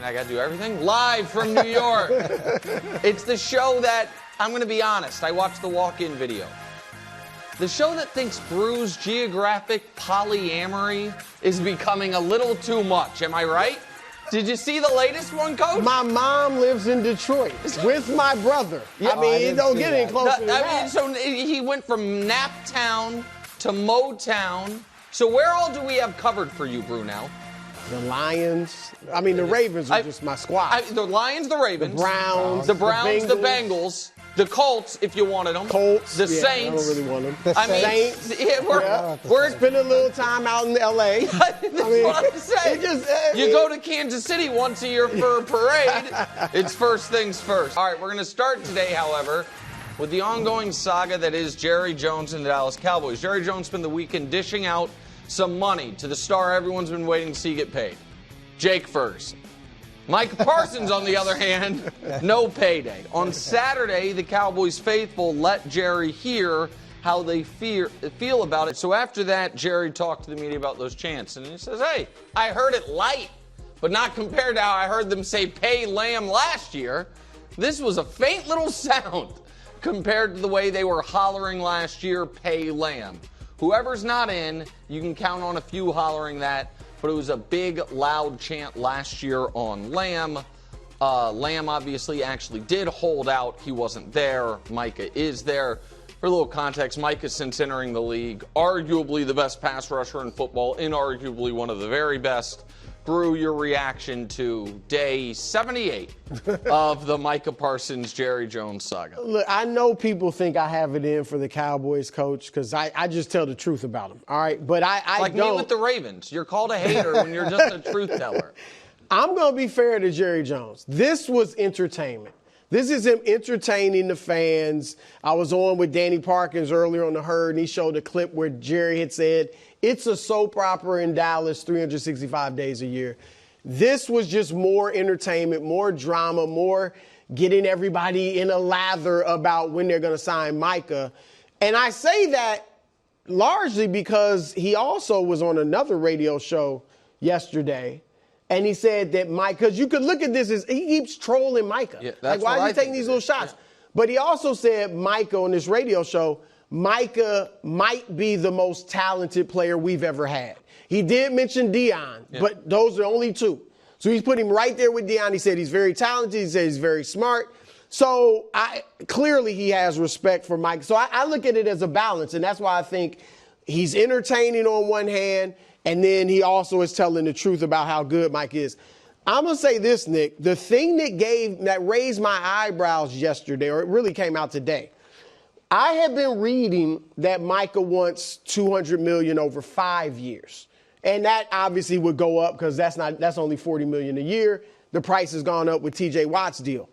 I got to do everything live from New York. It's the show that, I'm going to be honest, I watched the walk-in video. The show that thinks Brew's geographic polyamory is becoming a little too much. Am I right? Did you see the latest one, Coach? My mom lives in Detroit with my brother. Yeah, I mean, it don't get any closer than that. So he went from Naptown to Motown. So where all do we have covered for you, Brew, now? The Lions. I mean, the Ravens are just my squad. The Lions, the Ravens. The Browns. The Bengals. The Colts, if you wanted them. Colts. The Saints. I don't really want them. The Saints. We're spending a little time out in L.A. That's what I'm saying. You go to Kansas City once a year for a parade. It's first things first. All right, we're going to start today, however, with the ongoing saga that is Jerry Jones and the Dallas Cowboys. Jerry Jones spent the weekend dishing out some money to the star everyone's been waiting to see get paid, Jake Ferguson. Micah Parsons, on the other hand, no payday. On Saturday, the Cowboys faithful let Jerry hear how they feel about it. So after that, Jerry talked to the media about those chants, and he says, hey, I heard it light, but not compared to how I heard them say pay Lamb last year. This was a faint little sound compared to the way they were hollering last year, pay Lamb. Whoever's not in, you can count on a few hollering that, but it was a big, loud chant last year on Lamb. Lamb obviously actually did hold out. He wasn't there. Micah is there. For a little context, Micah, since entering the league, arguably the best pass rusher in football, inarguably one of the very best. Brew, your reaction to day 78 of the Micah Parsons, Jerry Jones saga. Look, I know people think I have it in for the Cowboys, Coach, because I just tell the truth about them, all right? But I like don't. Me with the Ravens. You're called a hater when you're just a truth teller. I'm going to be fair to Jerry Jones. This was entertainment. This is him entertaining the fans. I was on with Danny Parkins earlier on the Herd, and he showed a clip where Jerry had said, it's a soap opera in Dallas 365 days a year. This was just more entertainment, more drama, more getting everybody in a lather about when they're going to sign Micah. And I say that largely because he also was on another radio show yesterday. And he said that Micah, because you could look at this as he keeps trolling Micah. Yeah, like, why is he taking these little shots? Yeah. But he also said Micah on this radio show, Micah might be the most talented player we've ever had. He did mention Deion, but those are only two. So he's put him right there with Deion. He said he's very talented. He said he's very smart. So clearly he has respect for Micah. So I look at it as a balance, and that's why I think he's entertaining on one hand, and then he also is telling the truth about how good Mike is. I'm going to say this, Nick. The thing that raised my eyebrows yesterday, or it really came out today, I have been reading that Micah wants $200 million over 5 years. And that obviously would go up because that's only $40 million a year. The price has gone up with T.J. Watt's deal.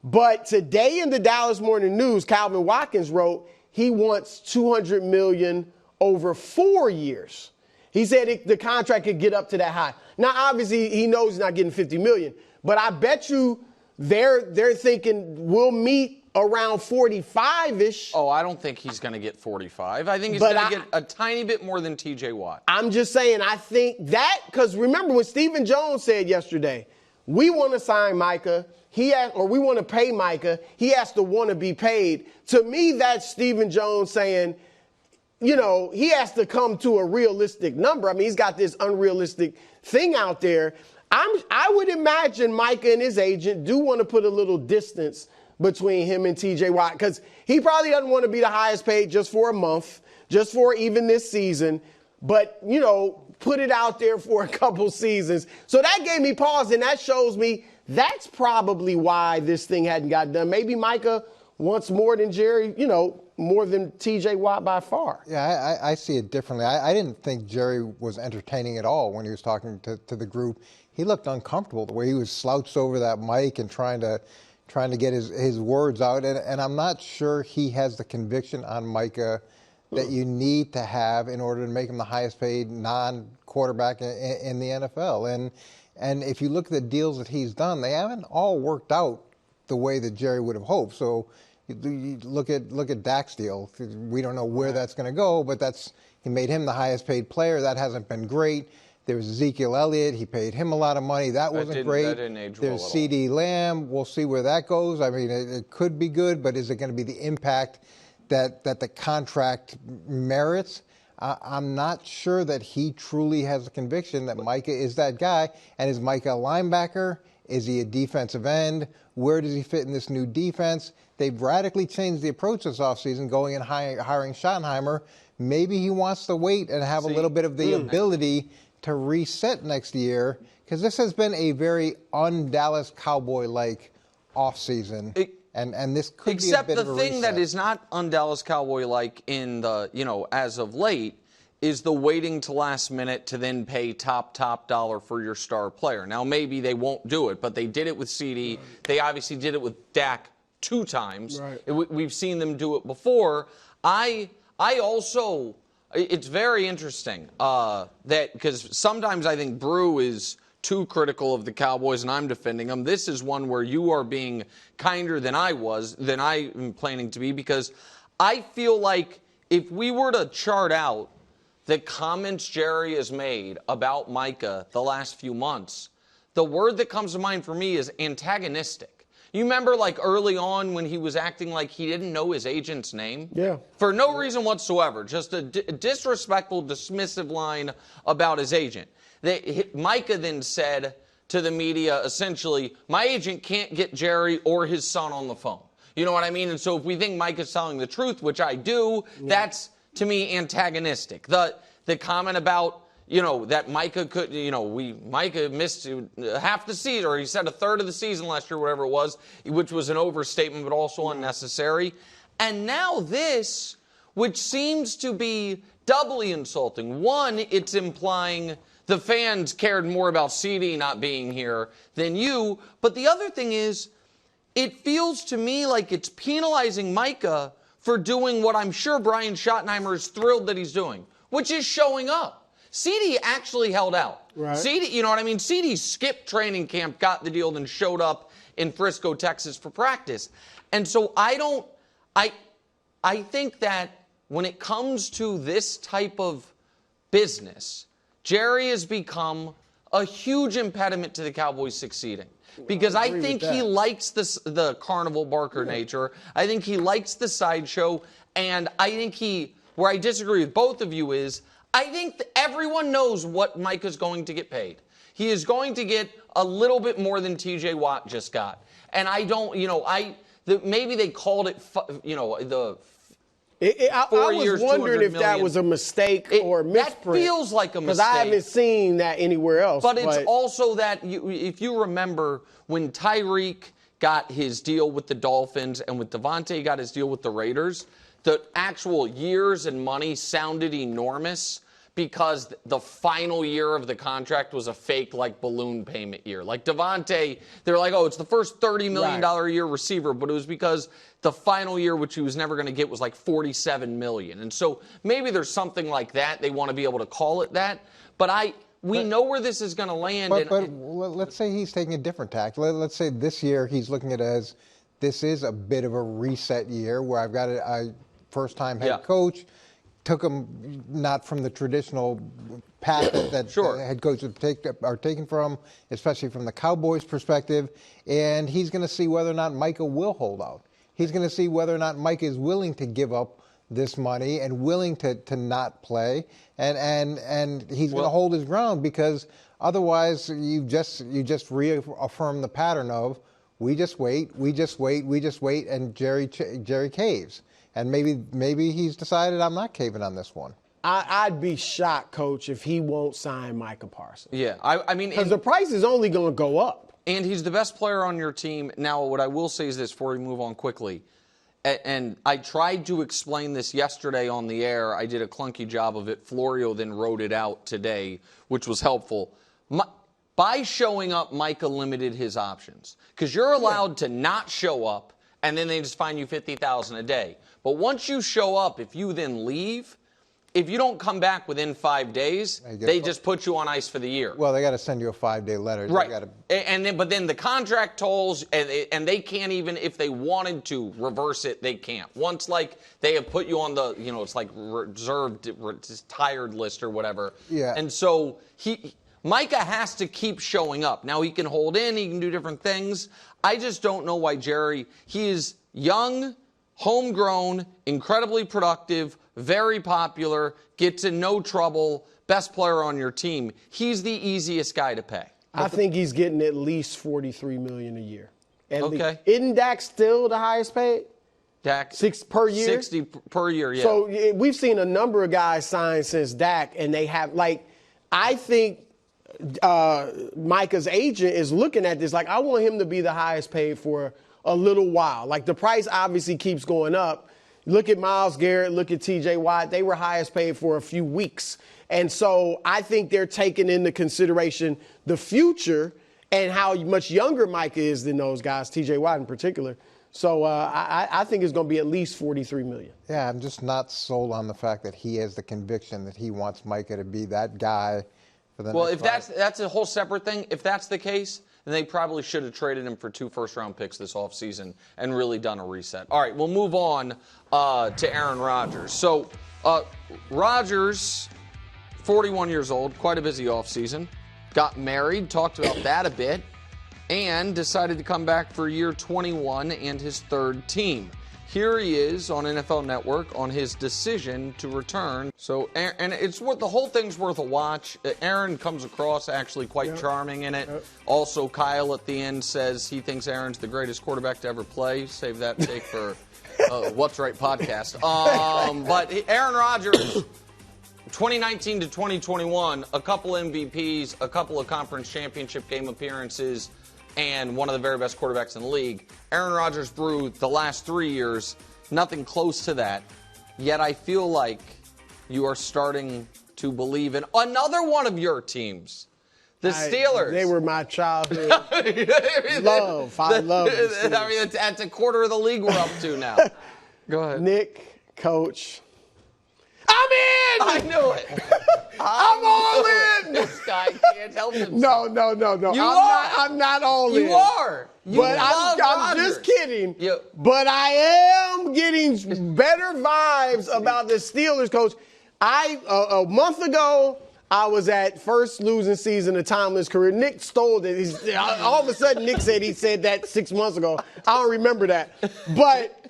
But today in the Dallas Morning News, Calvin Watkins wrote he wants $200 million over 4 years. He said the contract could get up to that high. Now, obviously, he knows he's not getting $50 million, but I bet you they're thinking we'll meet around 45-ish. Oh, I don't think he's going to get 45. I think he's going to get a tiny bit more than T.J. Watt. I'm just saying, I think that, because remember when Stephen Jones said yesterday, we want to sign Micah, or we want to pay Micah, he has to want to be paid. To me, that's Stephen Jones saying, you know, he has to come to a realistic number. I mean, he's got this unrealistic thing out there. I would imagine Micah and his agent do want to put a little distance between him and T.J. Watt because he probably doesn't want to be the highest paid just for a month, just for even this season, but, you know, put it out there for a couple seasons. So that gave me pause, and that shows me that's probably why this thing hadn't gotten done. Maybe Micah wants more than Jerry, you know, more than T.J. Watt by far. Yeah, I see it differently. I didn't think Jerry was entertaining at all when he was talking to the group. He looked uncomfortable the way he was slouched over that mic and trying to get his words out. And I'm not sure he has the conviction on Micah that you need to have in order to make him the highest paid non-quarterback in the NFL. And if you look at the deals that he's done, they haven't all worked out the way that Jerry would have hoped. So you look at Dak's deal. We don't know where that's going to go, but he made him the highest paid player. That hasn't been great. There was Ezekiel Elliott. He paid him a lot of money. That wasn't great. That didn't age well There's at all. Ceedee Lamb. We'll see where that goes. I mean, it could be good, but is it going to be the impact that the contract merits? I'm not sure that he truly has a conviction that Micah is that guy. And is Micah a linebacker? Is he a defensive end? Where does he fit in this new defense? They've radically changed the approach this offseason, going and hiring Schottenheimer. Maybe he wants to wait and have a little bit of the ability to reset next year, because this has been a very un-Dallas Cowboy-like offseason. And this could be a bit of a reset. Except the thing that is not un-Dallas Cowboy-like in the, as of late, is the waiting to last minute to then pay top dollar for your star player. Now, maybe they won't do it, but they did it with Ceedee. They obviously did it with Dak 2 times. Right. We've seen them do it before. I also, it's very interesting that, because sometimes I think Brew is too critical of the Cowboys and I'm defending them. This is one where you are being kinder than I am planning to be, because I feel like if we were to chart out the comments Jerry has made about Micah the last few months, the word that comes to mind for me is antagonistic. You remember, like, early on when he was acting like he didn't know his agent's name? Yeah. For no reason whatsoever. Just a disrespectful, dismissive line about his agent. Micah then said to the media, essentially, my agent can't get Jerry or his son on the phone. You know what I mean? And so if we think Micah's telling the truth, which I do, that's, to me, antagonistic. The comment about, that Micah could, Micah missed half the season, or he said a third of the season last year, whatever it was, which was an overstatement, but also unnecessary. And now this, which seems to be doubly insulting. One, it's implying the fans cared more about Ceedee not being here than you. But the other thing is, it feels to me like it's penalizing Micah for doing what I'm sure Brian Schottenheimer is thrilled that he's doing, which is showing up. Ceedee actually held out. Right. Ceedee, you know what I mean? Ceedee skipped training camp, got the deal, then showed up in Frisco, Texas for practice. And so I think that when it comes to this type of business, Jerry has become a huge impediment to the Cowboys succeeding. Because I think he likes the carnival barker nature. I think he likes the sideshow. And I think where I disagree with both of you is, I think that everyone knows what Micah's going to get paid. He is going to get a little bit more than TJ Watt just got. And I don't, maybe they called it, I was wondering if that was a mistake or a misprint. That feels like a mistake. Because I haven't seen that anywhere else. But it's also that, if you remember, when Tyreek got his deal with the Dolphins and when Devontae got his deal with the Raiders, the actual years and money sounded enormous because the final year of the contract was a fake, balloon payment year. Like Devontae, they're like, oh, it's the first $30 million a year receiver, but it was because the final year, which he was never going to get, was like $47 million. And so maybe there's something like that. They want to be able to call it that. But we know where this is going to land. But let's say he's taking a different tack. Let's say this year he's looking at it as this is a bit of a reset year where I've got a first-time head coach. Took him not from the traditional path that head coaches are taken from, especially from the Cowboys' perspective. And he's going to see whether or not Micah will hold out. He's going to see whether or not Micah is willing to give up this money and willing to not play. And he's going to hold his ground, because otherwise you just reaffirm the pattern of we just wait, and Jerry caves. And maybe he's decided I'm not caving on this one. I'd be shocked, Coach, if he won't sign Micah Parsons. Yeah, I mean, because the price is only going to go up. And he's the best player on your team. Now, what I will say is this before we move on quickly. And I tried to explain this yesterday on the air. I did a clunky job of it. Florio then wrote it out today, which was helpful. By showing up, Micah limited his options. Because you're allowed to not show up, and then they just fine you $50,000 a day. But once you show up, if you then leave, if you don't come back within 5 days, they just put you on ice for the year. Well, they got to send you a 5-day letter. Right. But then the contract tolls, and they can't even, if they wanted to reverse it, they can't. Once, like, they have put you on the, it's like reserved, tired list or whatever. Yeah. And so Micah has to keep showing up. Now, he can hold in, he can do different things. I just don't know why he is young, homegrown, incredibly productive, very popular, gets in no trouble, best player on your team. He's the easiest guy to pay. I think he's getting at least $43 million a year. Okay. Isn't Dak still the highest paid? Dak, 6 per year? 60 per year, yeah. So we've seen a number of guys sign since Dak, and they have, I think Micah's agent is looking at this I want him to be the highest paid for a little while. The price obviously keeps going up. Look at Myles Garrett, look at T.J. Watt. They were highest paid for a few weeks. And so I think they're taking into consideration the future and how much younger Micah is than those guys, T.J. Watt in particular. So I think it's going to be at least $43 million. Yeah, I'm just not sold on the fact that he has the conviction that he wants Micah to be that guy for the next if that's a whole separate thing, if that's the case, then they probably should have traded him for 2 first-round picks this offseason and really done a reset. All right, we'll move on to Aaron Rodgers. So Rodgers, 41 years old, quite a busy offseason, got married, talked about that a bit, and decided to come back for year 21 and his third team. Here he is on NFL Network on his decision to return. So, and it's the whole thing's worth a watch. Aaron comes across actually quite charming in it. Also, Kyle at the end says he thinks Aaron's the greatest quarterback to ever play. Save that take for What's Right podcast. But Aaron Rodgers, 2019 to 2021, a couple MVPs, a couple of conference championship game appearances, and one of the very best quarterbacks in the league. Aaron Rodgers threw the last 3 years, nothing close to that. Yet I feel like you are starting to believe in another one of your teams, the Steelers. They were my childhood love. I love the Steelers. I mean, that's a quarter of the league we're up to now. Go ahead. Nick, Coach. I'm in! I knew it. I'm all in! This guy can't help himself. No. I'm not all in. You are. But I'm just kidding. But I am getting better vibes about the Steelers, Coach. A month ago, I was at first losing season of Tomlin's career. Nick stole it. All of a sudden, Nick said he said that 6 months ago. I don't remember that. But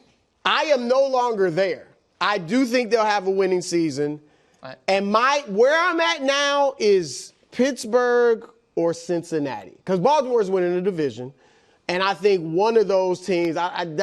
I am no longer there. I do think they'll have a winning season. Right. And where I'm at now is Pittsburgh or Cincinnati. Because Baltimore is winning the division. And I think one of those teams, I'm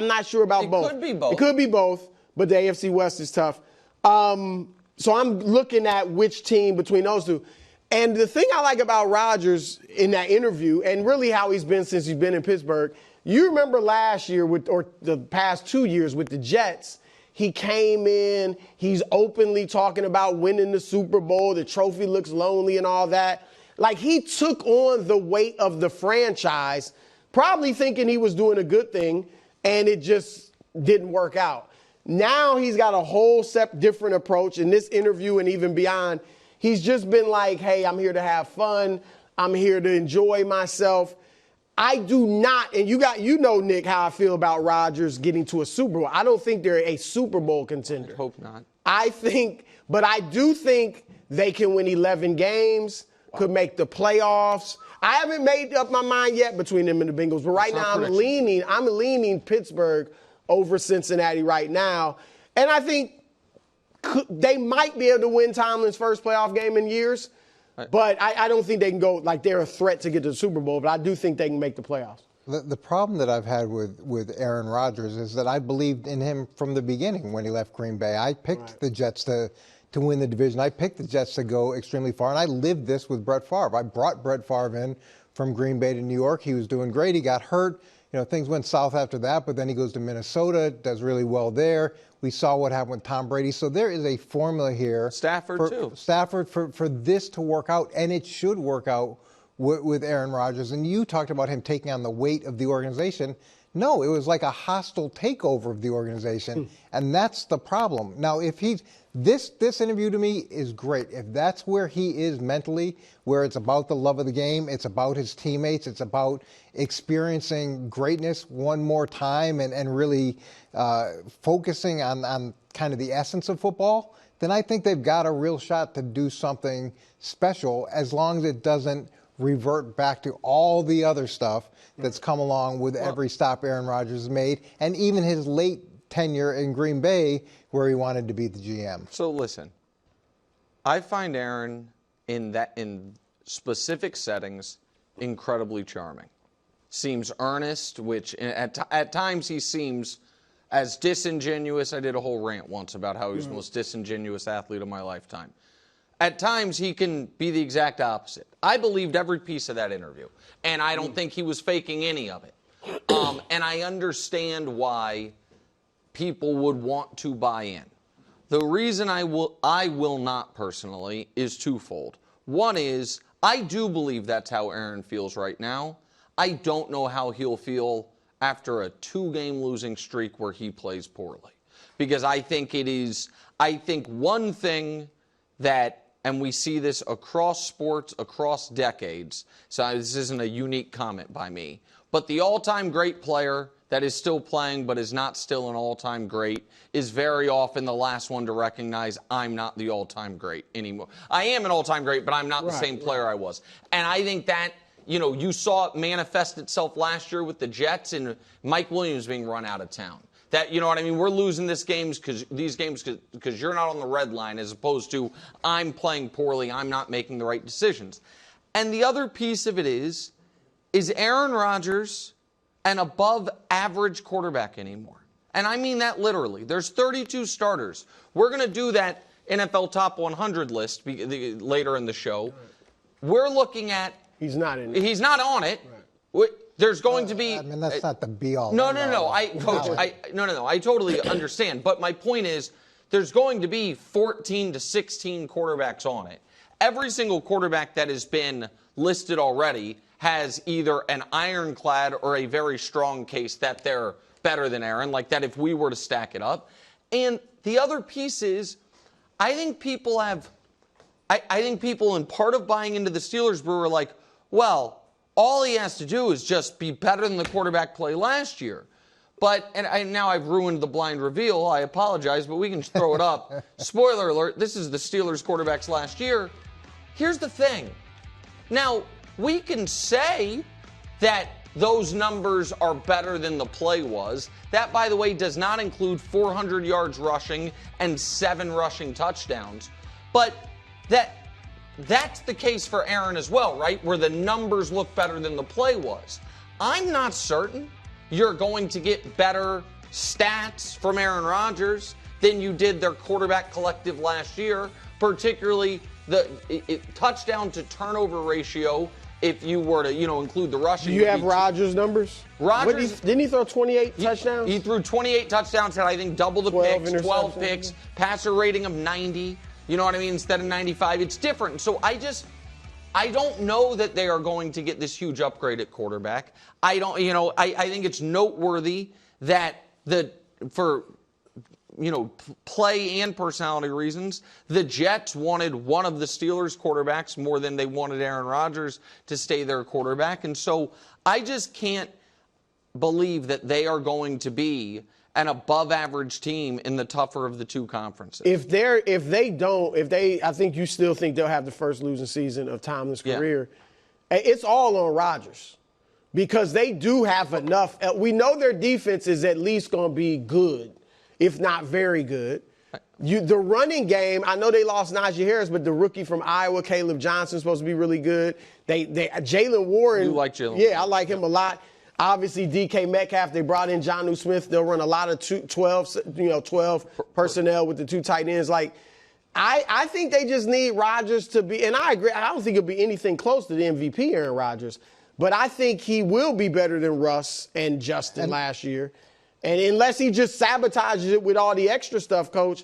not sure about both. It could be both. It could be both, but the AFC West is tough. So I'm looking at which team between those two. And the thing I like about Rodgers in that interview, and really how he's been since he's been in Pittsburgh, you remember last year or the past 2 years with the Jets, he came in, he's openly talking about winning the Super Bowl, the trophy looks lonely and all that. He took on the weight of the franchise, probably thinking he was doing a good thing, and it just didn't work out. Now he's got a whole different approach in this interview and even beyond. He's just been like, hey, I'm here to have fun. I'm here to enjoy myself. I do not, and you know, Nick, how I feel about Rodgers getting to a Super Bowl. I don't think they're a Super Bowl contender. I hope not. But I do think they can win 11 games, could make the playoffs. I haven't made up my mind yet between them and the Bengals, but right now I'm leaning Pittsburgh over Cincinnati right now. And I think they might be able to win Tomlin's first playoff game in years. But I don't think they can go they're a threat to get to the Super Bowl, but I do think they can make the playoffs. The problem that I've had with Aaron Rodgers is that I believed in him from the beginning when he left Green Bay. I picked the Jets to win the division. I picked the Jets to go extremely far, and I lived this with Brett Favre. I brought Brett Favre in from Green Bay to New York. He was doing great. He got hurt. Things went south after that, but then he goes to Minnesota, does really well there. We saw what happened with Tom Brady. So there is a formula here. Stafford, too. Stafford for this to work out, and it should work out with Aaron Rodgers. And you talked about him taking on the weight of the organization. No, it was like a hostile takeover of the organization, and that's the problem. Now, if he's this interview to me is great. If that's where he is mentally, where it's about the love of the game, it's about his teammates, it's about experiencing greatness one more time, and really focusing on kind of the essence of football, then I think they've got a real shot to do something special, as long as it doesn't revert back to all the other stuff that's come along with every stop Aaron Rodgers has made, and even his late tenure in Green Bay, where he wanted to be the GM. So listen, I find Aaron in specific settings incredibly charming. Seems earnest, which at times he seems as disingenuous. I did a whole rant once about how he's the most disingenuous athlete of my lifetime. At times, he can be the exact opposite. I believed every piece of that interview, and I don't think he was faking any of it. And I understand why people would want to buy in. The reason I will not personally is twofold. One is, I do believe that's how Aaron feels right now. I don't know how he'll feel after a 2-game losing streak where he plays poorly. Because I think one thing that, and we see this across sports, across decades, so this isn't a unique comment by me, but the all-time great player that is still playing but is not still an all-time great is very often the last one to recognize, I'm not the all-time great anymore. I am an all-time great, but I'm not the same player I was. And I think that, you saw it manifest itself last year with the Jets and Mike Williams being run out of town. That, you know what I mean? We're losing these games because you're not on the red line, as opposed to I'm playing poorly, I'm not making the right decisions. And the other piece of it is Aaron Rodgers an above-average quarterback anymore? And I mean that literally. There's 32 starters. We're going to do that NFL Top 100 list later in the show. We're looking at... He's not in it. He's not on it. Right. There's going to be... I mean, that's not the be-all. No. I totally understand. But my point is, there's going to be 14 to 16 quarterbacks on it. Every single quarterback that has been listed already has either an ironclad or a very strong case that they're better than Aaron, like that if we were to stack it up. And the other piece is, I think people in part of buying into the Steelers brew are like, well, all he has to do is just be better than the quarterback play last year. But, now I've ruined the blind reveal. I apologize, but we can throw it up. Spoiler alert, this is the Steelers quarterbacks last year. Here's the thing. Now, we can say that those numbers are better than the play was. That, by the way, does not include 400 yards rushing and 7 rushing touchdowns. But that's the case for Aaron as well, right? Where the numbers look better than the play was. I'm not certain you're going to get better stats from Aaron Rodgers than you did their quarterback collective last year, particularly the touchdown to turnover ratio. If you were to, include the rushing. Do you have Rodgers' numbers? Rodgers, didn't he throw 28 touchdowns? He threw 28 touchdowns, had I think double the picks, 12 picks, passer rating of 90. You know what I mean? Instead of 95, it's different. So I don't know that they are going to get this huge upgrade at quarterback. I think it's noteworthy that for play and personality reasons, the Jets wanted one of the Steelers quarterbacks more than they wanted Aaron Rodgers to stay their quarterback. And so I just can't believe that they are going to be an above-average team in the tougher of the two conferences. I think you still think they'll have the first losing season of Tomlin's career. It's all on Rodgers because they do have enough. We know their defense is at least going to be good, if not very good. The running game, I know they lost Najee Harris, but the rookie from Iowa, Caleb Johnson, is supposed to be really good. Jalen Warren. You like Jalen? Yeah, I like him a lot. Obviously, DK Metcalf, they brought in Jonnu Smith. They'll run a lot of 12 personnel with the 2 tight ends. I think they just need Rodgers to be, and I agree, I don't think it'll be anything close to the MVP, Aaron Rodgers, but I think he will be better than Russ and Justin last year. And unless he just sabotages it with all the extra stuff, Coach,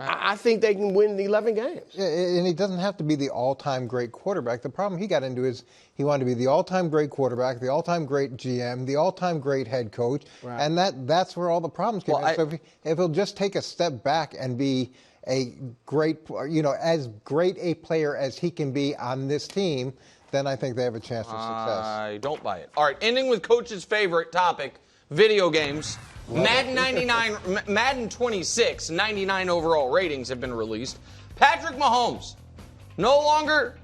I think they can win 11 games. Yeah, and he doesn't have to be the all-time great quarterback. The problem he got into is he wanted to be the all-time great quarterback, the all-time great GM, the all-time great head coach, and that's where all the problems came in. So if he'll just take a step back and be a great, as great a player as he can be on this team, then I think they have a chance of success. I don't buy it. All right, ending with Coach's favorite topic, video games. Madden 26, 99 overall ratings have been released. Patrick Mahomes, nowhere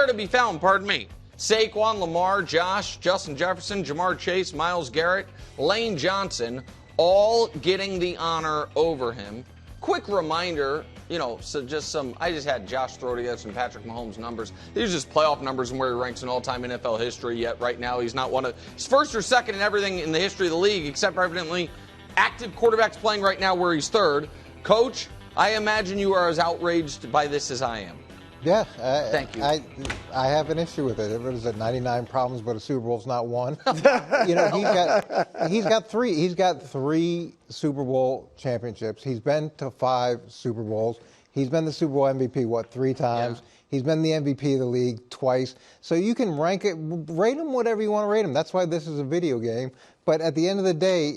to be found, pardon me. Saquon, Lamar, Josh, Justin Jefferson, Jamar Chase, Myles Garrett, Lane Johnson, all getting the honor over him. Quick reminder, I just had Josh throw together some Patrick Mahomes numbers. These are just playoff numbers and where he ranks in all-time NFL history. Yet right now he's not he's first or second in everything in the history of the league, except for evidently active quarterbacks playing right now where he's third. Coach, I imagine you are as outraged by this as I am. Yeah, thank you. I have an issue with it. What is it? 99 problems, but a Super Bowl's not one. He's got three. He's got 3 Super Bowl championships. He's been to 5 Super Bowls. He's been the Super Bowl MVP 3 times. Yeah. He's been the MVP of the league twice. So you can rate him whatever you want to rate him. That's why this is a video game. But at the end of the day,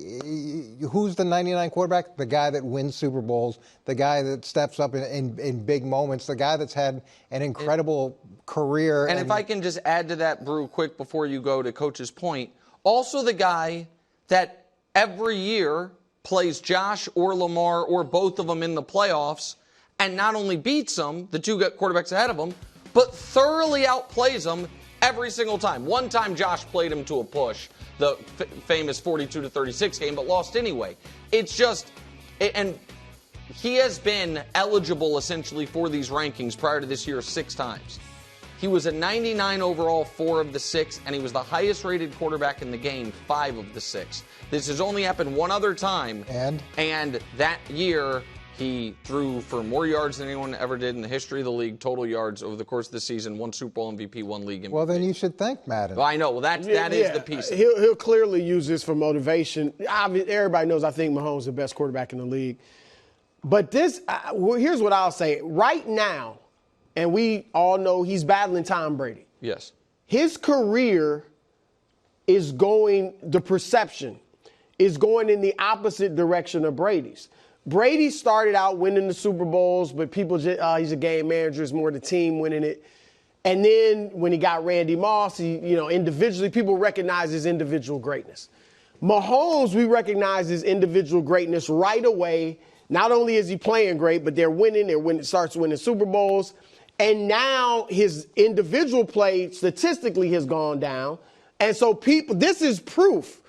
who's the 99 quarterback? The guy that wins Super Bowls, the guy that steps up in big moments, the guy that's had an incredible career. And if I can just add to that, Brew, quick before you go to Coach's point, also the guy that every year plays Josh or Lamar or both of them in the playoffs and not only beats them, the 2 quarterbacks ahead of them, but thoroughly outplays them every single time. One time Josh played him to a push, the famous 42-36 game, but lost anyway. It's just, and he has been eligible essentially for these rankings prior to this year 6 times. He was a 99 overall 4 of the 6, and he was the highest rated quarterback in the game 5 of the 6. This has only happened one other time. And that year, he threw for more yards than anyone ever did in the history of the league, total yards over the course of the season, 1 Super Bowl MVP, 1 league MVP. Well, then you should thank Madden. Well, I know. Well, that is the piece. He'll clearly use this for motivation. Everybody knows I think Mahomes is the best quarterback in the league. But here's what I'll say. Right now, and we all know he's battling Tom Brady. Yes. His career is the perception is going in the opposite direction of Brady's. Brady started out winning the Super Bowls, but people just, he's a game manager, it's more the team winning it. And then when he got Randy Moss, individually, people recognize his individual greatness. Mahomes, we recognize his individual greatness right away. Not only is he playing great, but they're winning, starts winning Super Bowls. And now his individual play statistically has gone down. And so this is proof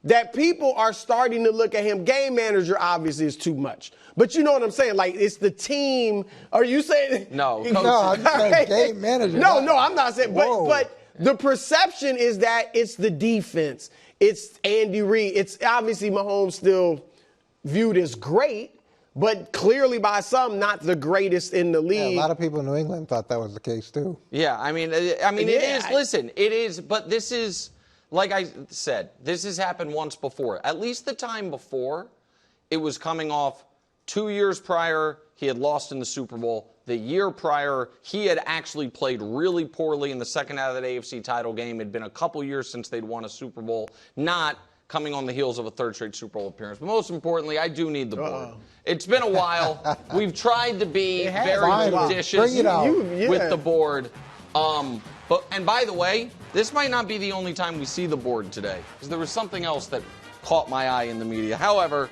that people are starting to look at him. Game manager obviously is too much. But you know what I'm saying? Like, it's the team. Are you saying? No. No, I'm saying game manager. No, I'm not saying. But the perception is that it's the defense. It's Andy Reid. It's obviously Mahomes still viewed as great, but clearly by some not the greatest in the league. Yeah, a lot of people in New England thought that was the case too. Yeah, I mean, it is. Listen, it is. But this is, like I said, this has happened once before. At least the time before, it was coming off 2 years prior, he had lost in the Super Bowl. The year prior, he had actually played really poorly in the second half of that AFC title game. It had been a couple years since they'd won a Super Bowl, not coming on the heels of a third straight Super Bowl appearance. But most importantly, I do need the board. It's been a while. We've tried to be very judicious with the board. And by the way, this might not be the only time we see the board today, because there was something else that caught my eye in the media. However,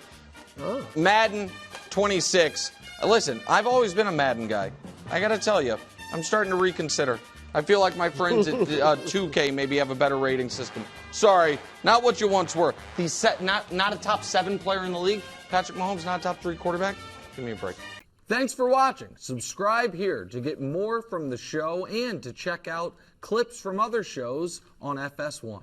Madden 26. Listen, I've always been a Madden guy. I got to tell you, I'm starting to reconsider. I feel like my friends at 2K maybe have a better rating system. Sorry, not what you once were. Not a top 7 player in the league. Patrick Mahomes, not a top 3 quarterback. Give me a break. Thanks for watching. Subscribe here to get more from the show and to check out clips from other shows on FS1.